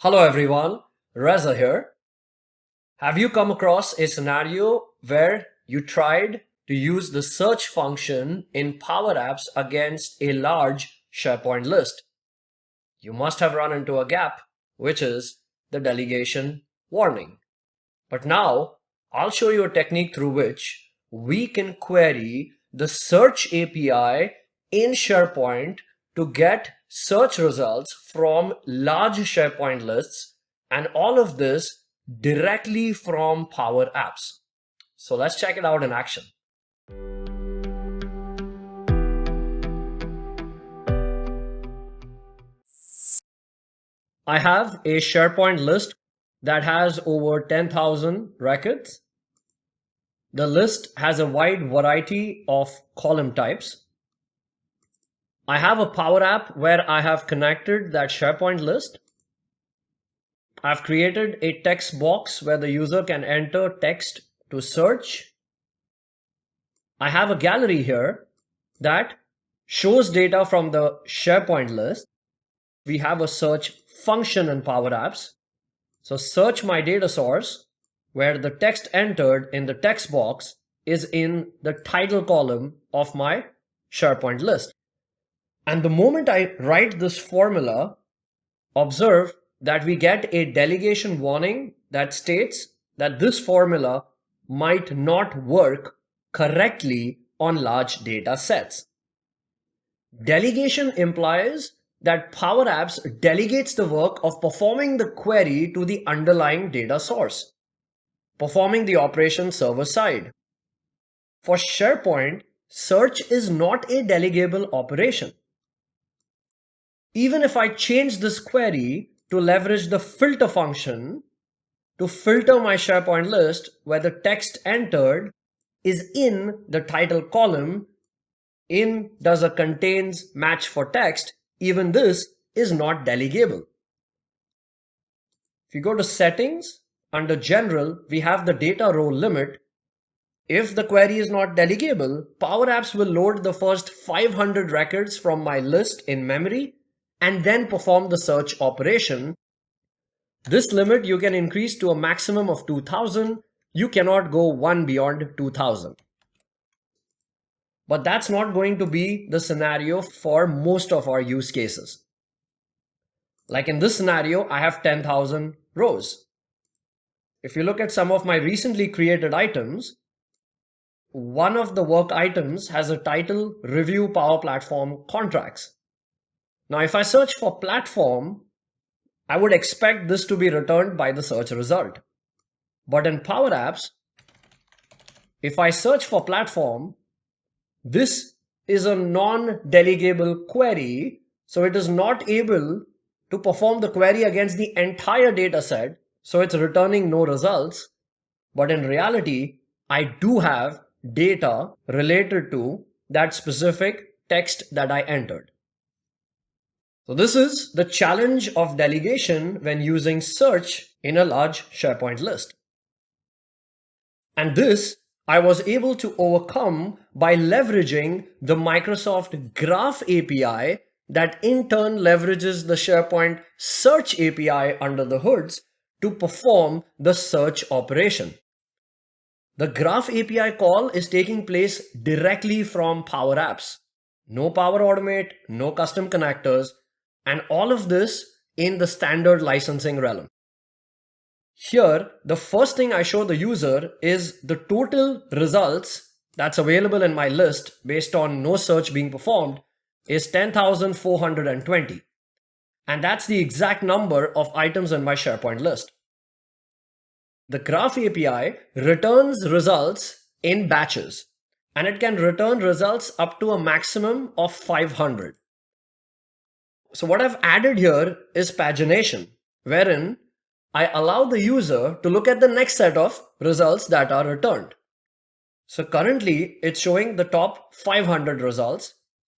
Hello everyone, Reza here. Have you come across a scenario where you tried to use the search function in PowerApps against a large SharePoint list? You must have run into a gap, which is the delegation warning. But now I'll show you a technique through which we can query the Search API in SharePoint to get search results from large SharePoint lists, and all of this directly from Power Apps. So let's check it out in action. I have a SharePoint list that has over 10,000 records. The list has a wide variety of column types. I have a Power App where I have connected that SharePoint list. I've created a text box where the user can enter text to search. I have a gallery here that shows data from the SharePoint list. We have a search function in Power Apps. So search my data source, where the text entered in the text box is in the title column of my SharePoint list. And the moment I write this formula, observe that we get a delegation warning that states that this formula might not work correctly on large data sets. Delegation implies that Power Apps delegates the work of performing the query to the underlying data source, performing the operation server side. For SharePoint, search is not a delegable operation. Even if I change this query to leverage the filter function to filter my SharePoint list where the text entered is in the title column, in does a contains match for text, even this is not delegable. If you go to settings, under general, we have the data row limit. If the query is not delegable, Power Apps will load the first 500 records from my list in memory and then perform the search operation. This limit you can increase to a maximum of 2000. You cannot go one beyond 2000. But that's not going to be the scenario for most of our use cases. Like in this scenario, I have 10,000 rows. If you look at some of my recently created items, one of the work items has a title Review Power Platform Contracts. Now, if I search for platform, I would expect this to be returned by the search result. But in Power Apps, if I search for platform, this is a non-delegable query, so it is not able to perform the query against the entire data set, so it's returning no results. But in reality, I do have data related to that specific text that I entered. So this is the challenge of delegation when using search in a large SharePoint list. And this I was able to overcome by leveraging the Microsoft Graph API that in turn leverages the SharePoint Search API under the hoods to perform the search operation. The Graph API call is taking place directly from Power Apps. No Power Automate, no custom connectors, and all of this in the standard licensing realm. Here, the first thing I show the user is the total results that's available in my list based on no search being performed is 10,420. And that's the exact number of items in my SharePoint list. The Graph API returns results in batches, and it can return results up to a maximum of 500. So what I've added here is pagination, wherein I allow the user to look at the next set of results that are returned. So currently it's showing the top 500 results.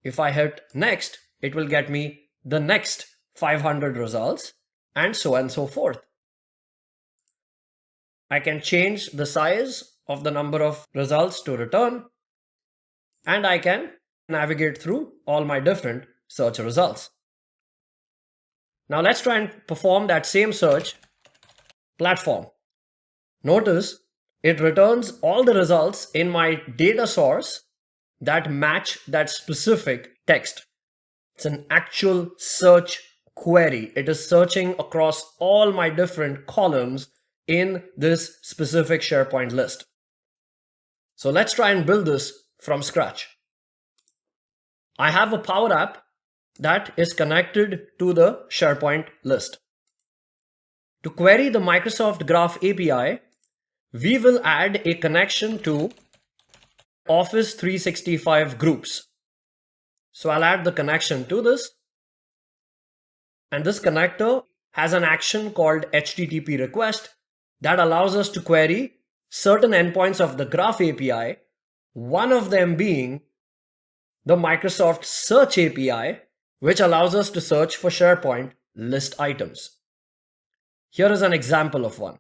If I hit next, it will get me the next 500 results and so forth. I can change the size of the number of results to return, and I can navigate through all my different search results. Now let's try and perform that same search platform. Notice it returns all the results in my data source that match that specific text. It's an actual search query. It is searching across all my different columns in this specific SharePoint list. So let's try and build this from scratch. I have a Power App that is connected to the SharePoint list. To query the Microsoft Graph API, we will add a connection to Office 365 groups. So I'll add the connection to this. And this connector has an action called HTTP request that allows us to query certain endpoints of the Graph API, one of them being the Microsoft Search API, which allows us to search for SharePoint list items. Here is an example of one.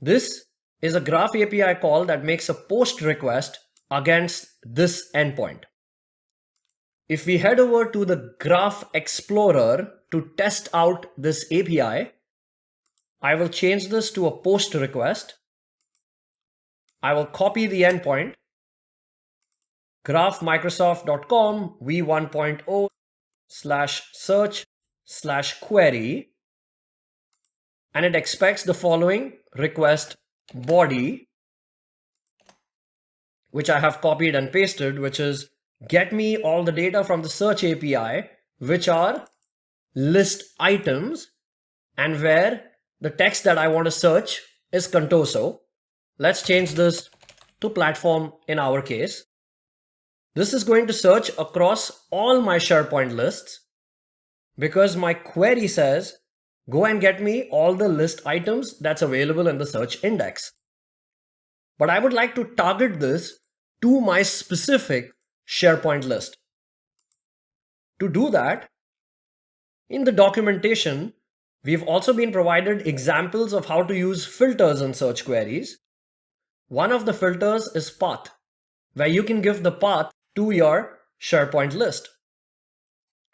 This is a Graph API call that makes a post request against this endpoint. If we head over to the Graph Explorer to test out this API, I will change this to a post request. I will copy the endpoint, graphmicrosoft.com v1.0/search/query, and it expects the following request body, which I have copied and pasted, which is get me all the data from the Search API, which are list items, and where the text that I want to search is Contoso. Let's change this to platform in our case. This is going to search across all my SharePoint lists because my query says, go and get me all the list items that's available in the search index. But I would like to target this to my specific SharePoint list. To do that, in the documentation, we've also been provided examples of how to use filters in search queries. One of the filters is path, where you can give the path to your SharePoint list.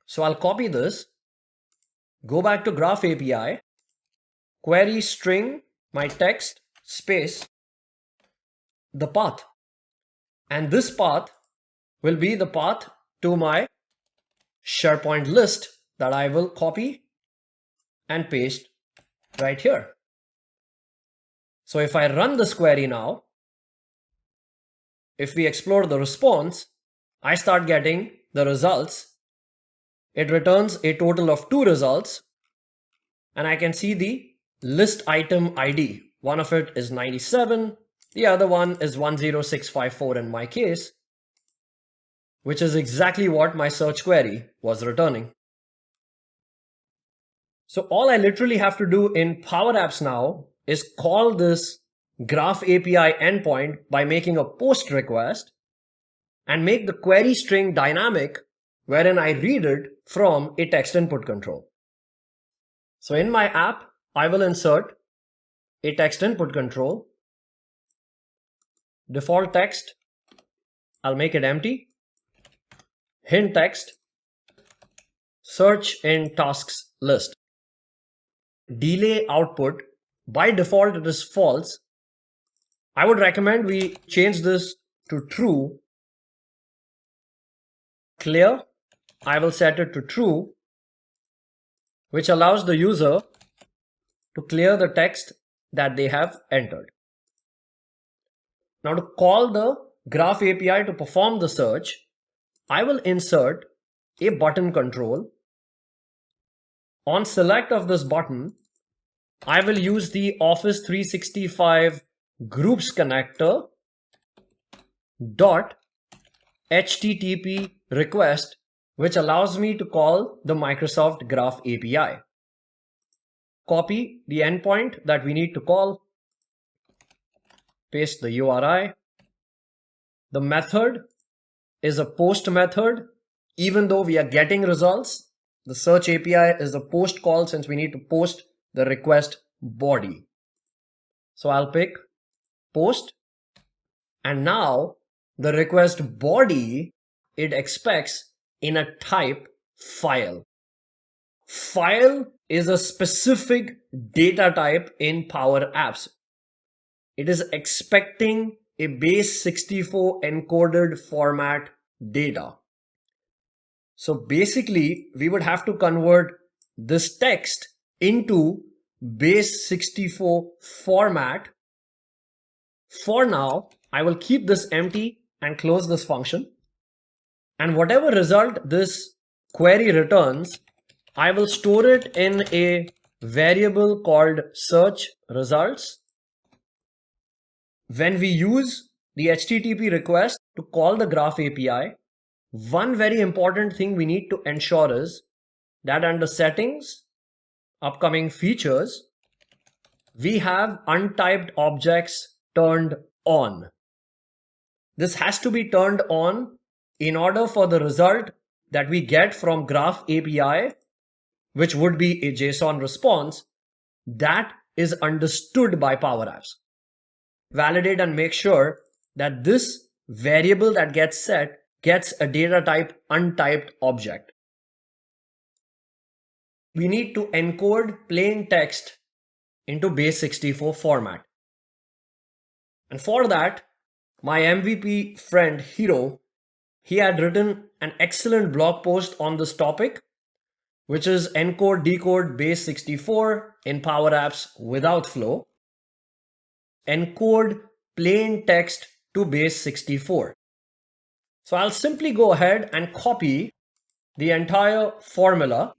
So I'll copy this, go back to Graph API, query string my text space the path, and this path will be the path to my SharePoint list that I will copy and paste right here. So if I run this query now, if we explore the response, I start getting the results. It returns a total of 2 results, and I can see the list item ID. One of it is 97, the other one is 10654 in my case, which is exactly what my search query was returning. So all I literally have to do in PowerApps now is call this Graph API endpoint by making a post request and make the query string dynamic, wherein I read it from a text input control. So in my app, I will insert a text input control. Default text, I'll make it empty. Hint text, search in tasks list. Delay output, by default it is false. I would recommend we change this to true. Clear, I will set it to true, which allows the user to clear the text that they have entered. Now to call the Graph API to perform the search, I will insert a button control. On select of this button, I will use the Office 365 groups connector dot HTTP request, which allows me to call the Microsoft Graph API. Copy the endpoint that we need to call, paste the URI. The method is a post method. Even though we are getting results, the Search API is a post call since we need to post the request body. So I'll pick post, and now the request body, it expects in a type file. File is a specific data type in PowerApps. It is expecting a base 64 encoded format data. So basically, we would have to convert this text into base 64 format. For now, I will keep this empty and close this function. And whatever result this query returns, I will store it in a variable called search results. When we use the HTTP request to call the Graph API, one very important thing we need to ensure is that under settings, upcoming features, we have untyped objects turned on. This has to be turned on in order for the result that we get from Graph API, which would be a JSON response, that is understood by PowerApps. Validate and make sure that this variable that gets set gets a data type untyped object. We need to encode plain text into base 64 format. And for that, my MVP friend Hero, he had written an excellent blog post on this topic, which is encode decode base 64 in PowerApps without flow. Encode plain text to base 64. So I'll simply go ahead and copy the entire formula.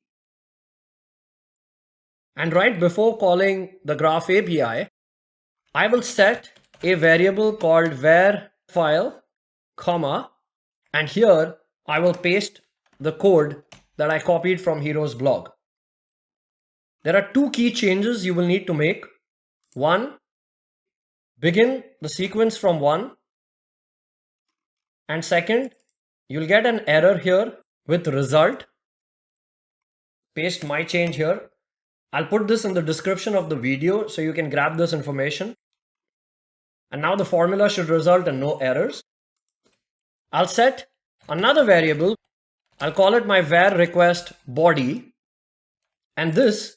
And right before calling the Graph API, I will set a variable called var file, comma, and here I will paste the code that I copied from Hero's blog. There are two key changes you will need to make. One, begin the sequence from 1. And second, you'll get an error here with result. Paste my change here. I'll put this in the description of the video so you can grab this information. And now the formula should result in no errors. I'll set another variable. I'll call it my var request body. And this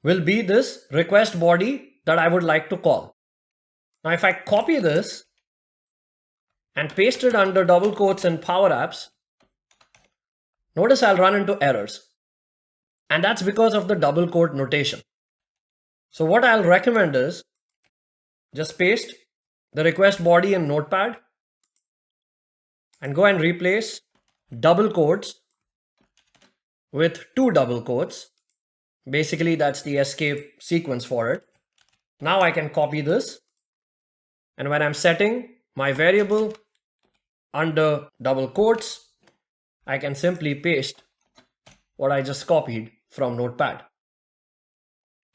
will be this request body that I would like to call. Now if I copy this and paste it under double quotes in PowerApps, notice I'll run into errors. And that's because of the double quote notation. So what I'll recommend is just paste the request body in Notepad and go and replace double quotes with 2 double quotes. Basically, that's the escape sequence for it. Now I can copy this. And when I'm setting my variable under double quotes, I can simply paste what I just copied from Notepad.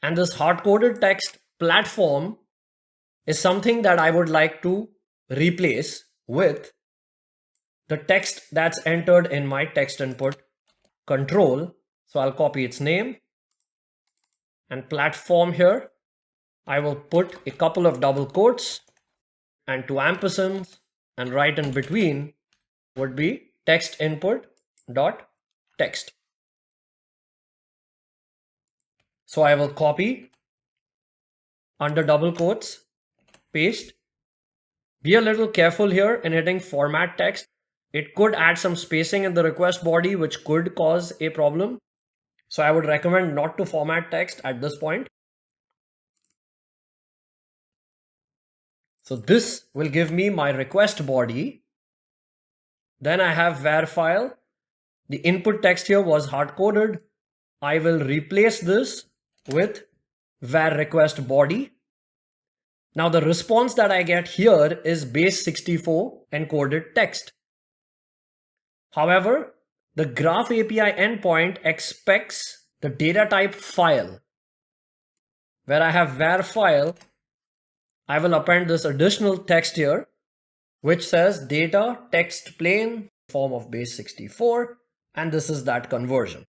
And this hard-coded text platform is something that I would like to replace with the text that's entered in my text input control. So I'll copy its name and platform here. I will put a couple of double quotes and 2 ampersands, and right in between would be text input dot text. So I will copy under double quotes, paste. Be a little careful here in hitting format text. It could add some spacing in the request body, which could cause a problem. So I would recommend not to format text at this point. So this will give me my request body. Then I have var file. The input text here was hard coded. I will replace this with var request body. Now the response that I get here is base 64 encoded text. However, the Graph API endpoint expects the data type file. Where I have var file, I will append this additional text here, which says data text plain form of base 64, and this is that conversion.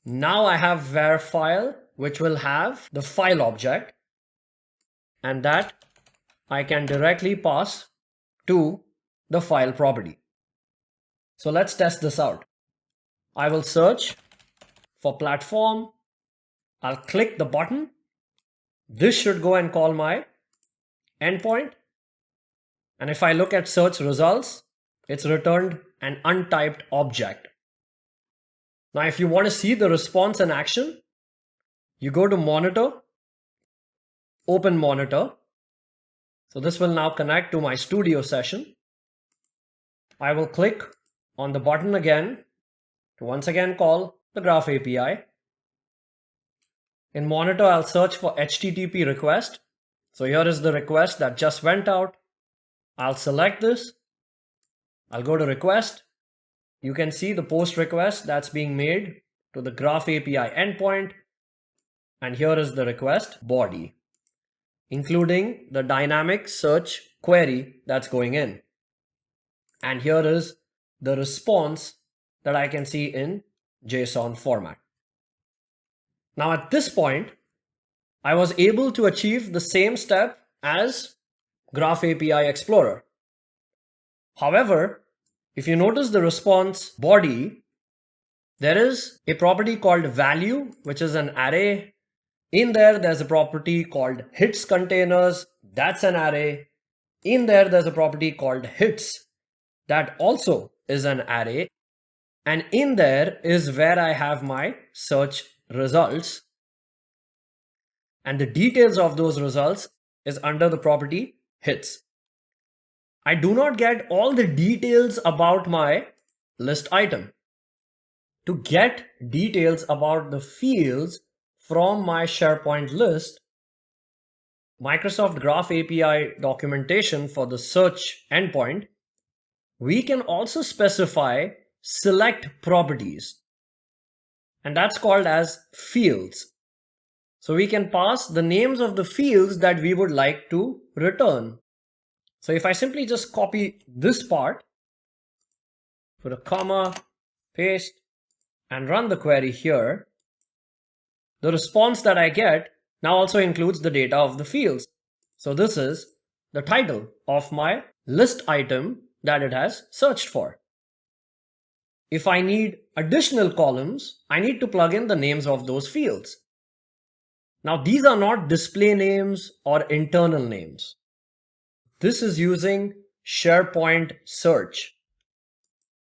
Now I have var file, which will have the file object, and that I can directly pass to the file property. So let's test this out. I will search For platform, I'll click the button. This should go and call my endpoint. And if I look at search results, it's returned an untyped object. Now, if you want to see the response in action, you go to monitor, open monitor. So this will now connect to my studio session. I will click on the button again to once again call the Graph API. In monitor, I'll search for HTTP request. So here is the request that just went out. I'll select this. I'll go to request. You can see the post request that's being made to the Graph API endpoint. And here is the request body, including the dynamic search query that's going in. And here is the response that I can see in JSON format. Now at this point, I was able to achieve the same step as Graph API Explorer. However, if you notice the response body, there is a property called value, which is an array. In there, there's a property called hits containers. That's an array. In there, there's a property called hits. That also is an array. And in there is where I have my search results. And the details of those results is under the property hits. I do not get all the details about my list item. To get details about the fields from my SharePoint list, Microsoft Graph API documentation for the search endpoint, we can also specify select properties. And that's called as fields. So we can pass the names of the fields that we would like to return. So if I simply just copy this part, put a comma, paste, and run the query here, the response that I get now also includes the data of the fields. So this is the title of my list item that it has searched for. If I need additional columns, I need to plug in the names of those fields. Now these are not display names or internal names. This is using SharePoint Search.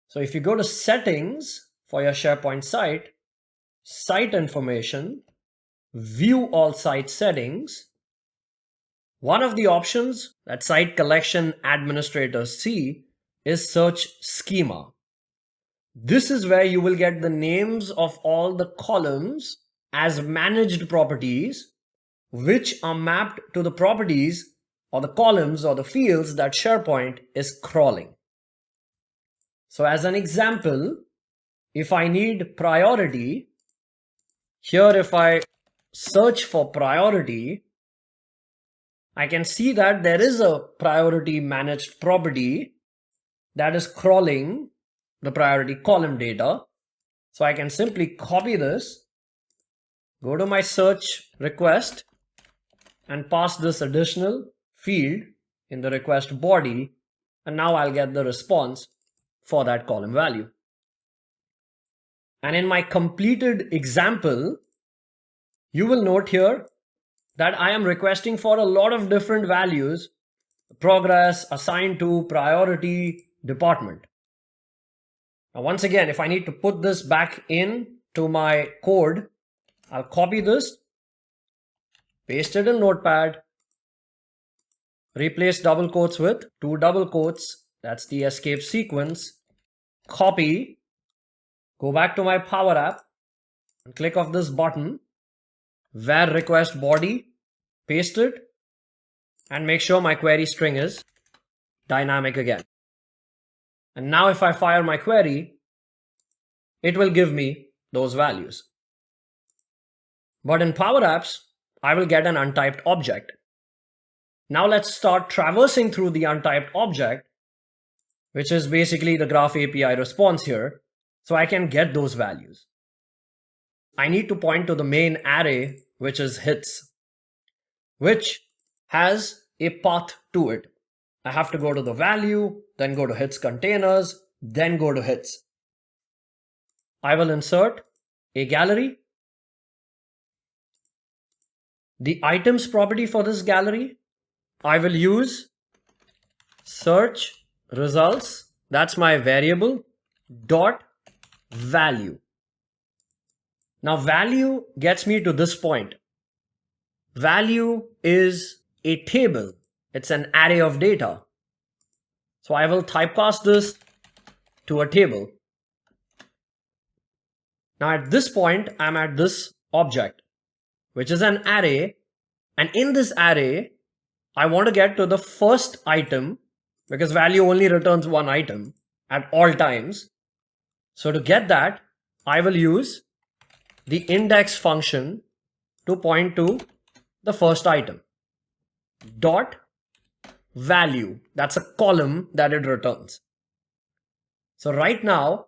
So if you go to settings for your SharePoint site, site information, view all site settings, one of the options that site collection administrators see is search schema. This is where you will get the names of all the columns as managed properties, which are mapped to the properties or the columns or the fields that SharePoint is crawling. So as an example, if I need priority, here if I search for priority, I can see that there is a priority managed property that is crawling the priority column data. So I can simply copy this, go to my search request, and pass this additional field in the request body, and now I'll get the response for that column value. And in my completed example, you will note here that I am requesting for a lot of different values: progress, assigned to, priority, department. Now once again, if I need to put this back in to my code, I'll copy this, paste it in Notepad, replace double quotes with two double quotes, that's the escape sequence, copy, go back to my Power App, and click off this button, where request body, paste it, and make sure my query string is dynamic again. And now if I fire my query, it will give me those values. But in PowerApps, I will get an untyped object. Now let's start traversing through the untyped object, which is basically the Graph API response here, so I can get those values. I need to point to the main array, which is hits, which has a path to it. I have to go to the value, then go to hits containers, then go to hits. I will insert a gallery. The items property for this gallery, I will use search results. That's my variable dot value. Now value gets me to this point. Value is a table. It's an array of data. So I will typecast this to a table. Now at this point, I'm at this object, which is an array. And in this array, I want to get to the first item because value only returns one item at all times. So to get that, I will use the index function to point to the first item. Dot value, that's a column that it returns. So right now,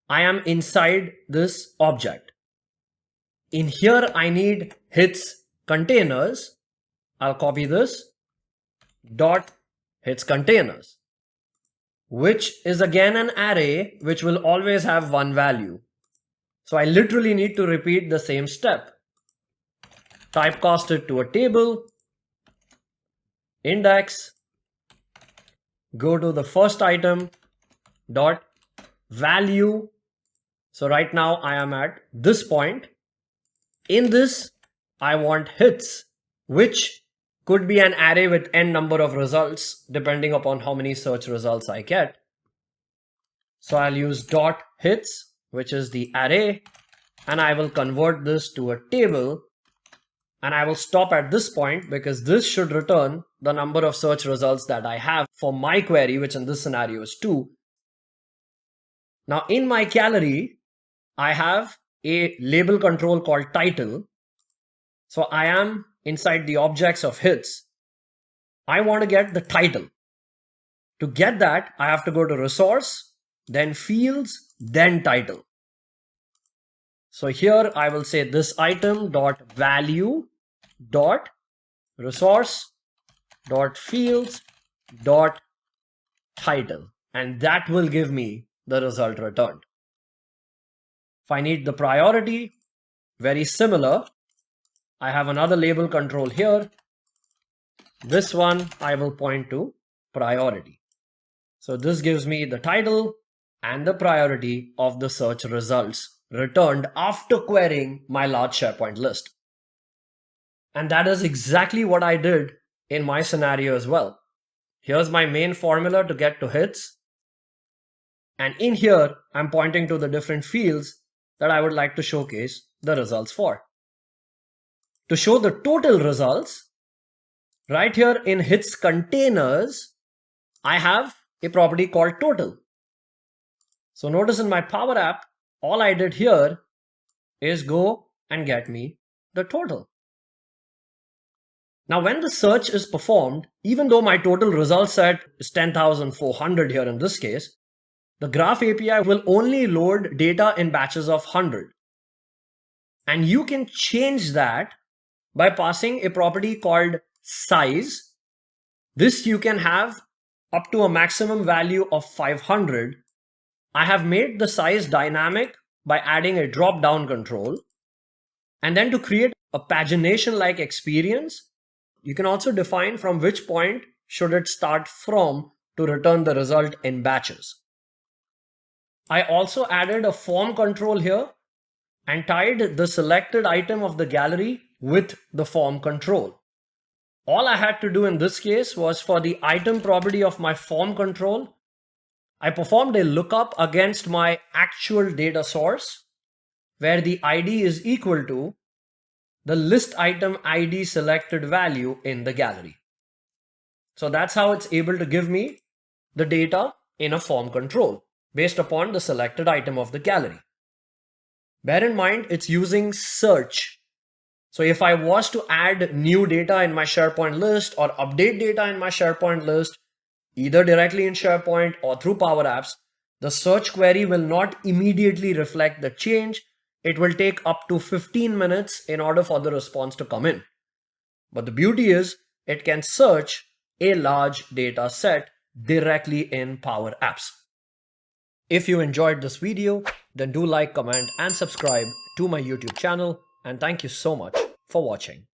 I am inside this object. In here, I need hits containers. I'll copy this. Dot hits containers, which is again an array which will always have one value. So I literally need to repeat the same step. Typecast it to a table, index, go to the first item, dot value. So right now I am at this point. In this, I want hits, which could be an array with n number of results depending upon how many search results I get. So I'll use dot hits, which is the array, and I will convert this to a table. And I will stop at this point because this should return the number of search results that I have for my query, which in this scenario is 2. Now in my gallery, I have a label control called title. So I am inside the objects of hits. I want to get the title. To get that, I have to go to resource, then fields, then title. So here I will say this item dot value dot resource dot fields dot title, and that will give me the result returned. If I need the priority, very similar. I have another label control here. This one I will point to priority. So this gives me the title and the priority of the search results returned after querying my large SharePoint list. And that is exactly what I did in my scenario as well. Here's my main formula to get to hits. And in here, I'm pointing to the different fields that I would like to showcase the results for. To show the total results, right here in hits containers, I have a property called total. So notice in my Power App, all I did here is go and get me the total. Now when the search is performed, even though my total result set is 10,400 here in this case, the Graph API will only load data in batches of 100. And you can change that by passing a property called size. This you can have up to a maximum value of 500. I have made the size dynamic by adding a drop-down control. And then to create a pagination-like experience, you can also define from which point should it start from to return the result in batches. I also added a form control here and tied the selected item of the gallery with the form control. All I had to do in this case was for the item property of my form control, I performed a lookup against my actual data source where the ID is equal to the list item ID selected value in the gallery. So that's how it's able to give me the data in a form control based upon the selected item of the gallery. Bear in mind, it's using search. So if I was to add new data in my SharePoint list or update data in my SharePoint list, either directly in SharePoint or through PowerApps, the search query will not immediately reflect the change. It will take up to 15 minutes in order for the response to come in. But the beauty is it can search a large data set directly in PowerApps. If you enjoyed this video, then do like, comment, and subscribe to my YouTube channel. And thank you so much for watching.